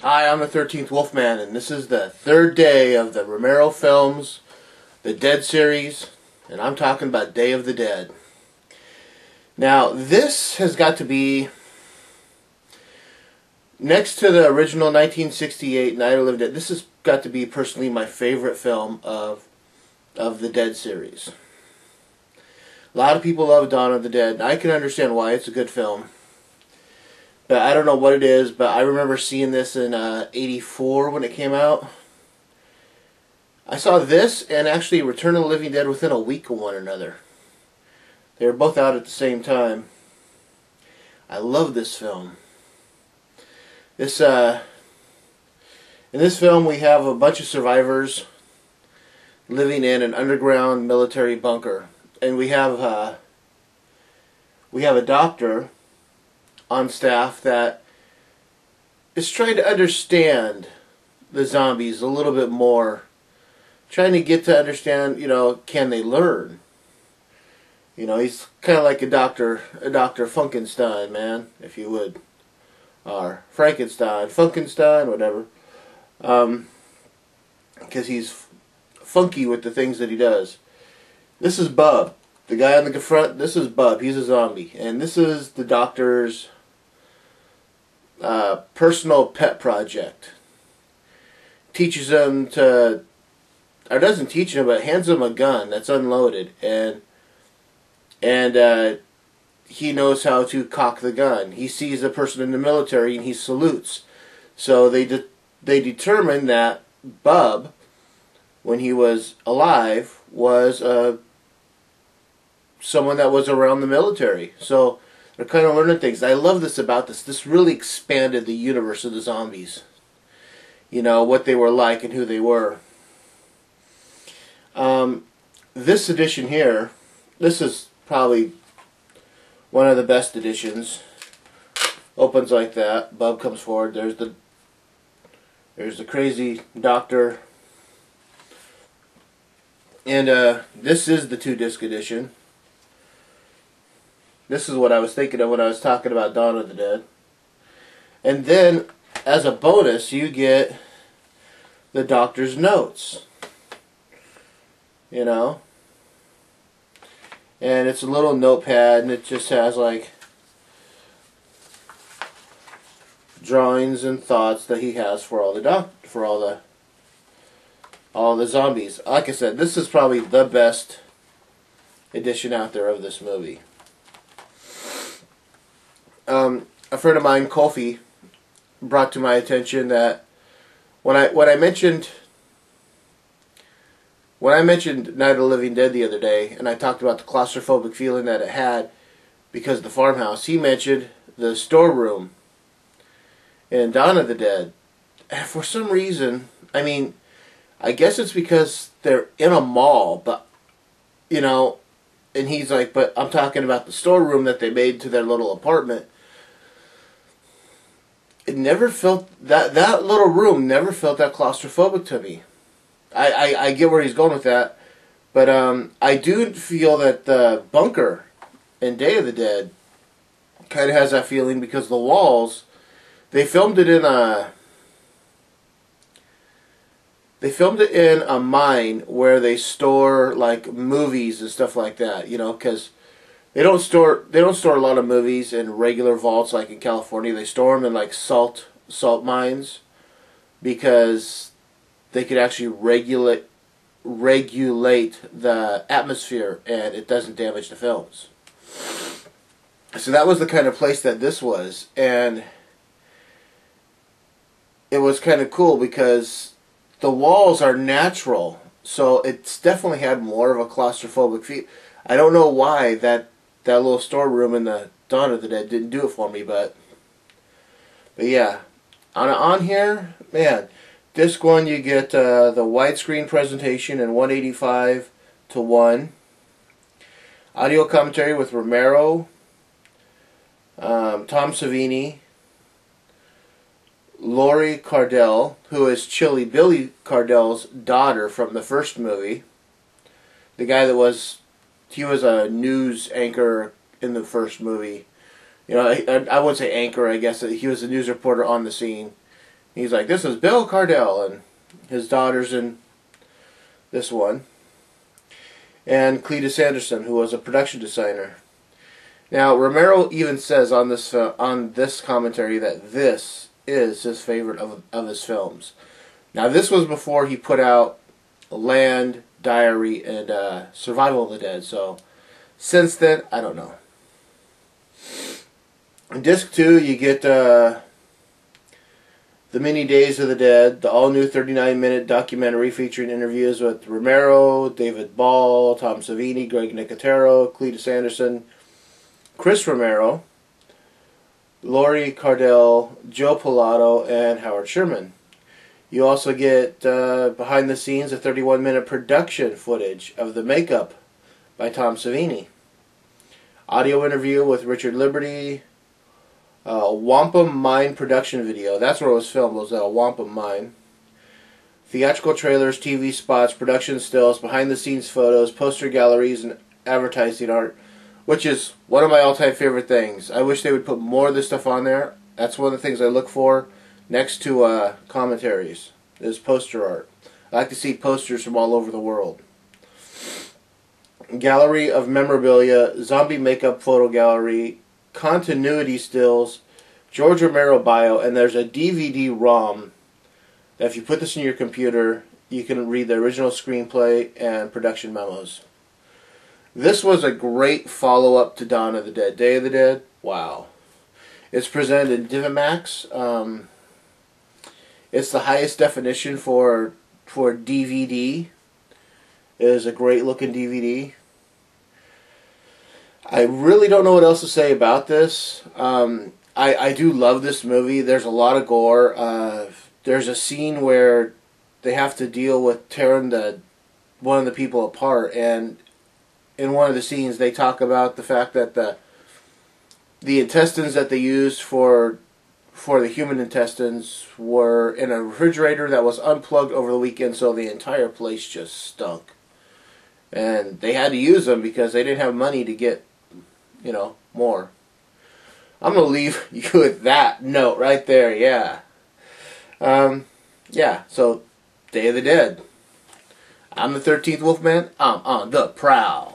Hi, I'm the 13th Wolfman, and this is the third day of the Romero films, the Dead series, and I'm talking about Day of the Dead. Now, this has got to be, next to the original 1968 Night of the Living Dead, this has got to be personally my favorite film of the Dead series. A lot of people love Dawn of the Dead, and I can understand why. It's a good film. But I don't know what it is, but I remember seeing this in '84 when it came out. I saw this and actually Return of the Living Dead within a week of one another. They were both out at the same time. I love this film. In this film we have a bunch of survivors living in an underground military bunker. And we have a doctor on staff that is trying to understand the zombies a little bit more, trying to get to understand, can they learn? He's kind of like a Dr. Funkenstein, man, if you would, or Frankenstein, Funkenstein, whatever, because he's funky with the things that he does. This is Bub. The guy on the front, this is Bub. He's a zombie. And this is the doctor's personal pet project. Teaches him to, or doesn't teach him, but hands him a gun that's unloaded. And he knows how to cock the gun. He sees a person in the military and he salutes. So they determined that Bub, when he was alive, was someone that was around the military. So they're kind of learning things. I love this about this. This really expanded the universe of the zombies. What they were like and who they were. This edition here, this is probably one of the best editions. Opens like that. Bub comes forward. There's the crazy doctor. And this is the 2-disc edition. This is what I was thinking of when I was talking about Dawn of the Dead. And then, as a bonus, you get the doctor's notes. And it's a little notepad, and it just has, like, drawings and thoughts that he has for all the zombies. Like I said, this is probably the best edition out there of this movie. A friend of mine, Kofi, brought to my attention that when I mentioned Night of the Living Dead the other day, and I talked about the claustrophobic feeling that it had because of the farmhouse, he mentioned the storeroom in Dawn of the Dead. And for some reason, I guess it's because they're in a mall, but, and he's like, but I'm talking about the storeroom that they made to their little apartment. It never felt, that little room never felt that claustrophobic to me. I get where he's going with that, but I do feel that the bunker in Day of the Dead kind of has that feeling because the walls, they filmed it in a mine where they store like movies and stuff like that, because they don't store a lot of movies in regular vaults like in California. They store them in like salt mines because they could actually regulate the atmosphere and it doesn't damage the films. So that was the kind of place that this was, and it was kind of cool because the walls are natural, so it's definitely had more of a claustrophobic feel. I don't know why that little storeroom in the Dawn of the Dead didn't do it for me, but yeah. On here, man, disc 1 you get the widescreen presentation in 185:1. Audio commentary with Romero, Tom Savini, Laurie Cardell, who is Chili Billy Cardell's daughter from the first movie. The guy that he was a news anchor in the first movie. I wouldn't say anchor, I guess. He was a news reporter on the scene. He's like, this is Bill Cardell, and his daughter's in this one. And Cletus Anderson, who was a production designer. Now, Romero even says on this commentary that this is his favorite of his films. Now, this was before he put out Land, Diary, and Survival of the Dead. So, since then, I don't know. In Disc 2, you get The Many Days of the Dead, the all-new 39-minute documentary featuring interviews with Romero, David Ball, Tom Savini, Greg Nicotero, Cletus Anderson, Chris Romero, Laurie Cardell, Joe Pilato, and Howard Sherman. You also get behind the scenes a 31-minute production footage of the makeup by Tom Savini. Audio interview with Richard Liberty. Wampum Mine production video. That's where it was filmed, was at Wampum Mine. Theatrical trailers, TV spots, production stills, behind-the-scenes photos, poster galleries, and advertising art, which is one of my all-time favorite things. I wish they would put more of this stuff on there. That's one of the things I look for next to commentaries, is poster art. I like to see posters from all over the world. Gallery of memorabilia, zombie makeup photo gallery, continuity stills, George Romero bio, and there's a DVD-ROM that if you put this in your computer, you can read the original screenplay and production memos. This was a great follow-up to Dawn of the Dead. Day of the Dead, wow. It's presented in Divimax. It's the highest definition for DVD. It is a great-looking DVD. I really don't know what else to say about this. I do love this movie. There's a lot of gore. There's a scene where they have to deal with tearing one of the people apart, and in one of the scenes they talk about the fact that the intestines that they used for the human intestines were in a refrigerator that was unplugged over the weekend, so the entire place just stunk. And they had to use them because they didn't have money to get, more. I'm going to leave you with that note right there, yeah. Yeah, so, Day of the Dead. I'm the 13th Wolfman. I'm on the prowl.